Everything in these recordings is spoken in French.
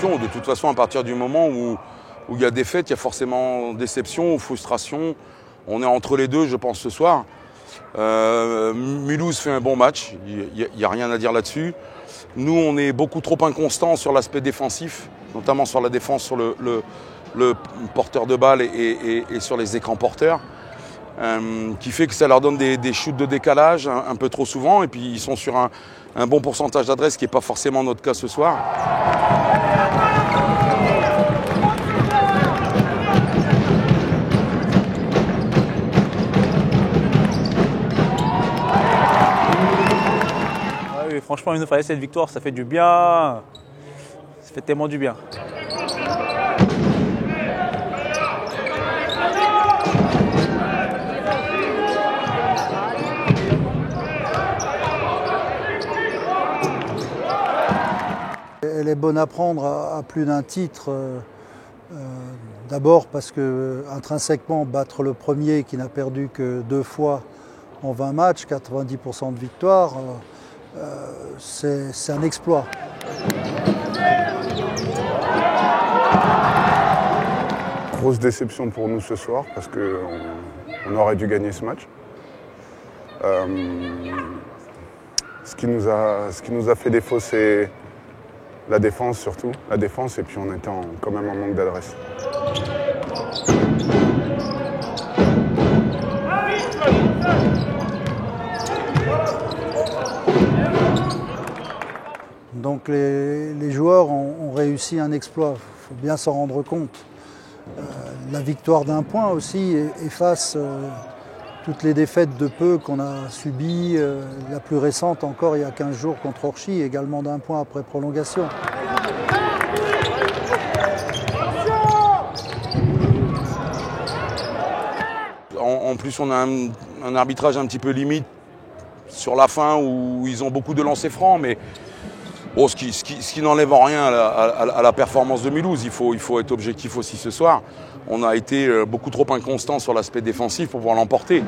déception. De toute façon, à partir du moment où il y a défaite, il y a forcément déception ou frustration. On est entre les deux, je pense, ce soir. Mulhouse fait un bon match, il n'y a rien à dire là-dessus. Nous, on est beaucoup trop inconstants sur l'aspect défensif, notamment sur la défense, sur le porteur de balle et sur les écrans porteurs, qui fait que ça leur donne des shoots de décalage un peu trop souvent. Et puis, ils sont sur un bon pourcentage d'adresse, ce qui n'est pas forcément notre cas ce soir. Franchement, il nous fallait cette victoire, ça fait du bien. Ça fait tellement du bien. Elle est bonne à prendre à plus d'un titre. D'abord parce que intrinsèquement, battre le premier qui n'a perdu que 2 fois en 20 matchs, 90% de victoire, c'est un exploit. Grosse déception pour nous ce soir parce qu'on aurait dû gagner ce match. Ce qui nous a fait défaut, c'est la défense surtout. La défense, et puis on était quand même en manque d'adresse. Donc les joueurs ont réussi un exploit, il faut bien s'en rendre compte. La victoire d'1 point aussi efface toutes les défaites de peu qu'on a subies. La plus récente encore il y a 15 jours contre Orchy, également d'1 point après prolongation. En plus, on a un arbitrage un petit peu limite sur la fin où ils ont beaucoup de lancers francs, mais bon, ce qui n'enlève en rien à la performance de Mulhouse. Il faut être objectif aussi ce soir. On a été beaucoup trop inconstant sur l'aspect défensif pour pouvoir l'emporter.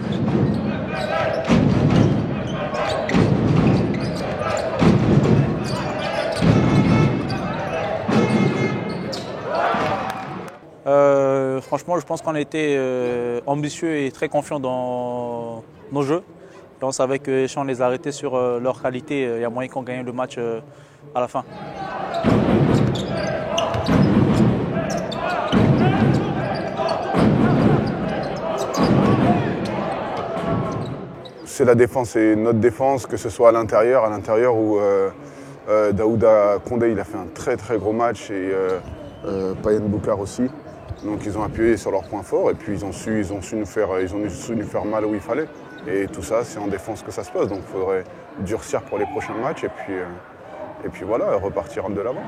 Franchement, je pense qu'on a été ambitieux et très confiants dans nos jeux. Et on savait que si on les arrêtait sur leur qualité, il y a moyen qu'on gagne le match à la fin. C'est la défense et notre défense, que ce soit à l'intérieur où Daouda Condé il a fait un très très gros match et Payen Boukar aussi. Donc ils ont appuyé sur leurs points forts et puis ils ont su nous faire mal où il fallait. Et tout ça, c'est en défense que ça se passe. Donc il faudrait durcir pour les prochains matchs et puis voilà, repartir de l'avant.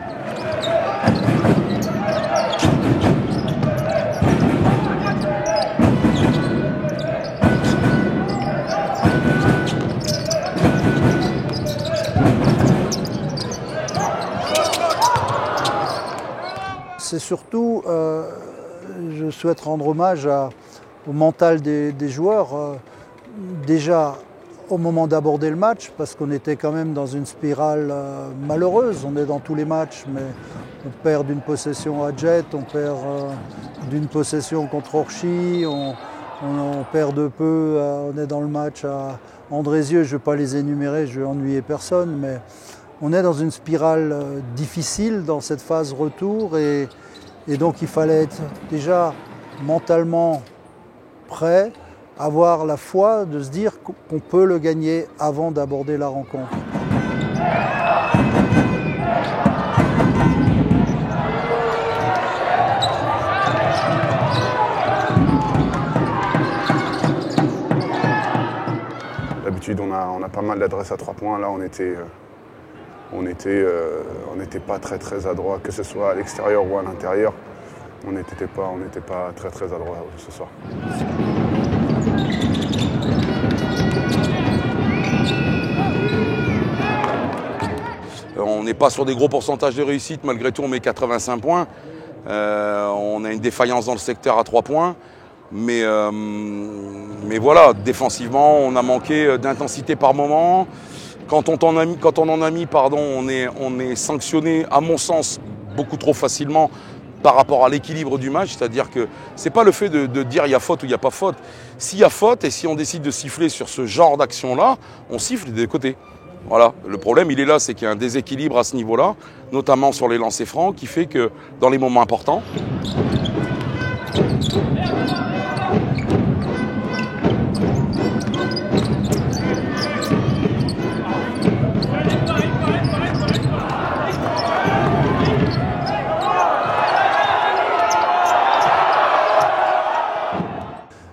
C'est surtout, je souhaite rendre hommage au mental des joueurs. Déjà au moment d'aborder le match, parce qu'on était quand même dans une spirale malheureuse. On est dans tous les matchs, mais on perd d'une possession à Jet, on perd d'une possession contre Orchy, on perd de peu, on est dans le match à Andrézieux. Je ne vais pas les énumérer, je ne vais ennuyer personne, mais on est dans une spirale difficile dans cette phase retour et donc il fallait être déjà mentalement prêt, avoir la foi de se dire qu'on peut le gagner avant d'aborder la rencontre. D'habitude, on a pas mal d'adresses à 3 points. Là, on n'était pas très adroit, que ce soit à l'extérieur ou à l'intérieur. On n'était pas très adroit ce soir. On n'est pas sur des gros pourcentages de réussite, malgré tout on met 85 points. On a une défaillance dans le secteur à 3 points. Mais voilà, défensivement, on a manqué d'intensité par moment. Quand on en a mis, on est sanctionné, à mon sens, beaucoup trop facilement par rapport à l'équilibre du match, c'est-à-dire que ce n'est pas le fait de dire il y a faute ou il n'y a pas faute. S'il y a faute et si on décide de siffler sur ce genre d'action-là, on siffle des deux côtés. Voilà, le problème il est là, c'est qu'il y a un déséquilibre à ce niveau-là, notamment sur les lancers francs, qui fait que dans les moments importants,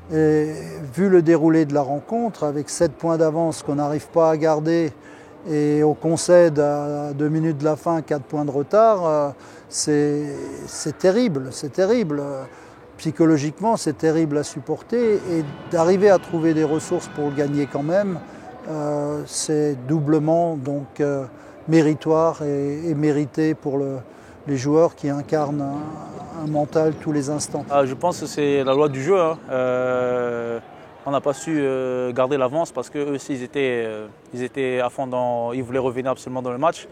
et vu le déroulé de la rencontre, avec 7 points d'avance qu'on n'arrive pas à garder et on concède à 2 minutes de la fin 4 points de retard, c'est terrible, c'est terrible. Psychologiquement, c'est terrible à supporter et d'arriver à trouver des ressources pour le gagner quand même, c'est doublement donc méritoire et mérité pour les joueurs qui incarnent un mental tous les instants. Je pense que c'est la loi du jeu. On n'a pas su garder l'avance parce qu'eux aussi ils étaient à fond ils voulaient revenir absolument dans le match.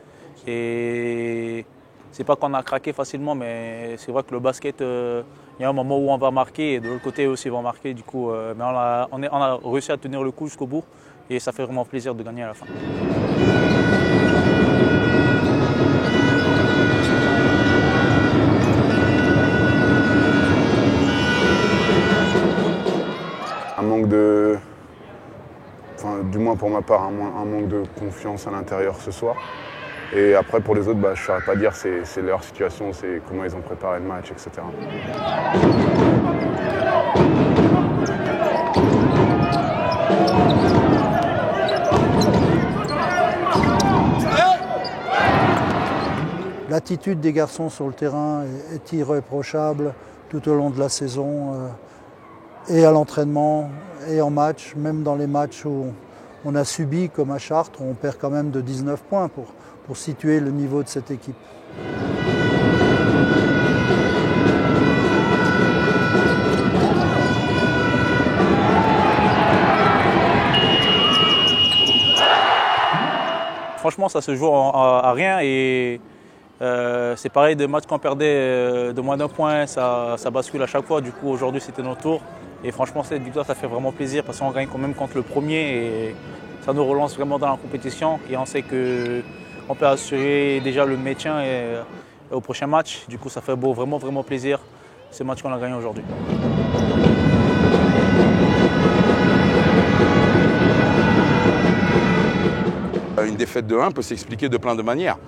Et c'est pas qu'on a craqué facilement, mais c'est vrai que le basket, il y a un moment où on va marquer et de l'autre côté aussi ils vont marquer. Du coup, mais on a réussi à tenir le coup jusqu'au bout et ça fait vraiment plaisir de gagner à la fin. Un manque du moins pour ma part, un manque de confiance à l'intérieur ce soir. Et après pour les autres, je ne saurais pas dire, c'est leur situation, c'est comment ils ont préparé le match, etc. L'attitude des garçons sur le terrain est irréprochable tout au long de la saison. Et à l'entraînement et en match, même dans les matchs où on a subi comme à Chartres, on perd quand même de 19 points pour situer le niveau de cette équipe. Franchement, ça se joue à rien et c'est pareil, des matchs qu'on perdait de moins d'un point, ça bascule à chaque fois. Du coup, aujourd'hui, c'était notre tour. Et franchement, cette victoire, ça fait vraiment plaisir parce qu'on gagne quand même contre le premier et ça nous relance vraiment dans la compétition. Et on sait qu'on peut assurer déjà le maintien au prochain match. Du coup, ça fait vraiment plaisir ce match qu'on a gagné aujourd'hui. Une défaite de 1 peut s'expliquer de plein de manières.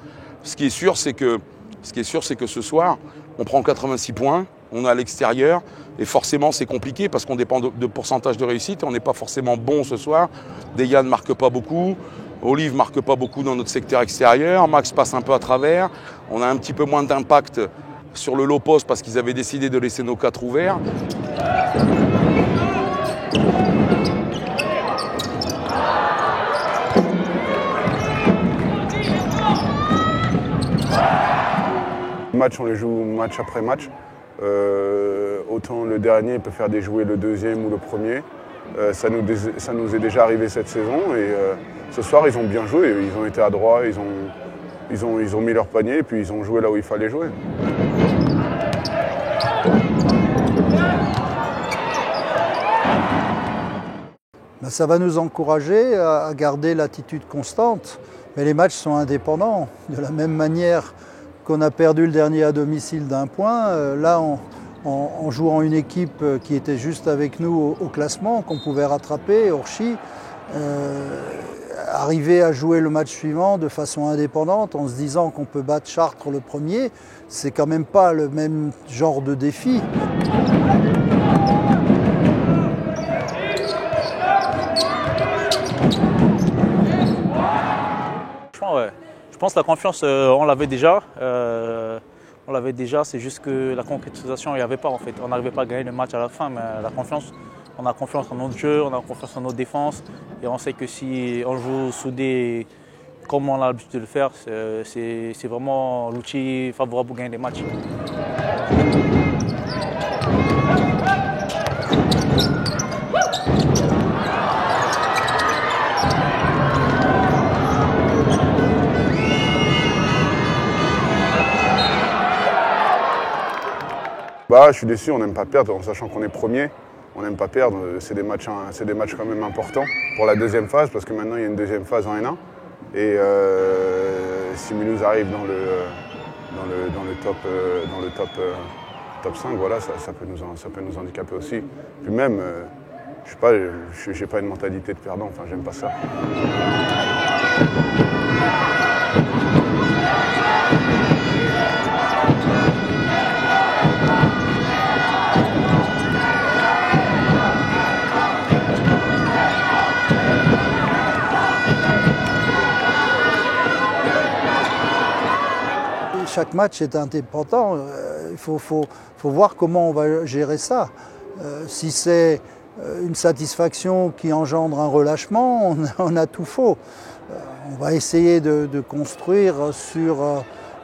Ce qui est sûr, c'est que ce soir, on prend 86 points, on est à l'extérieur, et forcément c'est compliqué parce qu'on dépend de pourcentage de réussite, et on n'est pas forcément bon ce soir. Dejan ne marque pas beaucoup, Olive ne marque pas beaucoup dans notre secteur extérieur, Max passe un peu à travers, on a un petit peu moins d'impact sur le low post parce qu'ils avaient décidé de laisser nos 4 ouverts. Les matchs, on les joue match après match. Autant le dernier peut faire déjouer le deuxième ou le premier. Ça nous est déjà arrivé cette saison et ce soir ils ont bien joué, ils ont été adroits, ils ont mis leur panier et puis ils ont joué là où il fallait jouer. Ça va nous encourager à garder l'attitude constante, mais les matchs sont indépendants. De la même manière qu'on a perdu le dernier à domicile d'1 point, là en jouant une équipe qui était juste avec nous au classement, qu'on pouvait rattraper, Orchi, arriver à jouer le match suivant de façon indépendante en se disant qu'on peut battre Chartres le premier, c'est quand même pas le même genre de défi. Ouais. Je pense que la confiance, on l'avait déjà. C'est juste que la concrétisation, il n'y avait pas en fait. On n'arrivait pas à gagner le match à la fin, mais la confiance, on a confiance en notre jeu, on a confiance en notre défense. Et on sait que si on joue soudé comme on a l'habitude de le faire, c'est vraiment l'outil favorable pour gagner des matchs. Bah, je suis déçu, on n'aime pas perdre en sachant qu'on est premier. On n'aime pas perdre, c'est des matchs quand même importants pour la deuxième phase parce que maintenant il y a une deuxième phase en N1. Et si Mulhouse arrive dans le top 5, voilà, ça peut nous handicaper aussi. Puis même, je n'ai pas une mentalité de perdant, enfin j'aime pas ça. Chaque match est indépendant, il faut voir comment on va gérer ça. Si c'est une satisfaction qui engendre un relâchement, on a tout faux. On va essayer de construire sur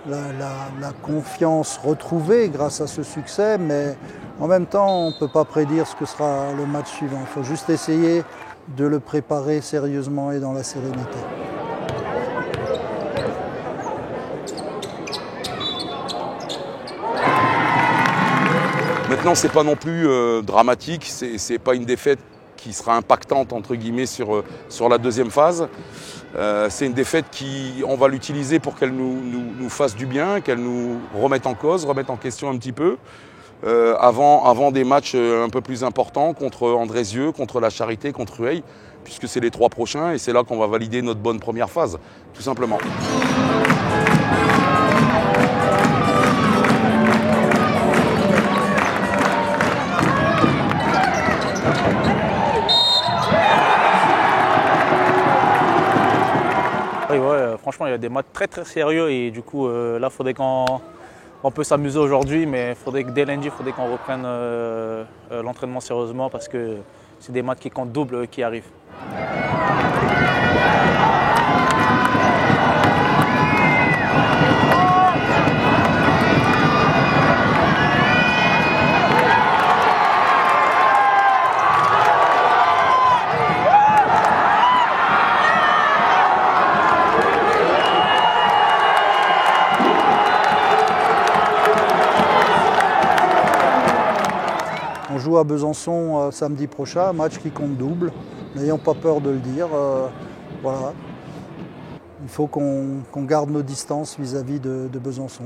la confiance retrouvée grâce à ce succès, mais en même temps, on ne peut pas prédire ce que sera le match suivant. Il faut juste essayer de le préparer sérieusement et dans la sérénité. Maintenant, c'est pas non plus dramatique, c'est pas une défaite qui sera impactante entre guillemets sur la deuxième phase. C'est une défaite on va l'utiliser pour qu'elle nous fasse du bien, qu'elle nous remette en cause, remette en question un petit peu, avant des matchs un peu plus importants contre Andrézieux, contre La Charité, contre Rueil, puisque c'est les 3 prochains et c'est là qu'on va valider notre bonne première phase, tout simplement. Oui, ouais, franchement, il y a des matchs très très sérieux et du coup, là, il faudrait on peut s'amuser aujourd'hui, mais il faudrait que dès lundi, il faudrait qu'on reprenne l'entraînement sérieusement parce que c'est des matchs qui comptent double qui arrivent. On joue à Besançon samedi prochain, match qui compte double. N'ayons pas peur de le dire. Voilà. Il faut qu'on garde nos distances vis-à-vis de Besançon.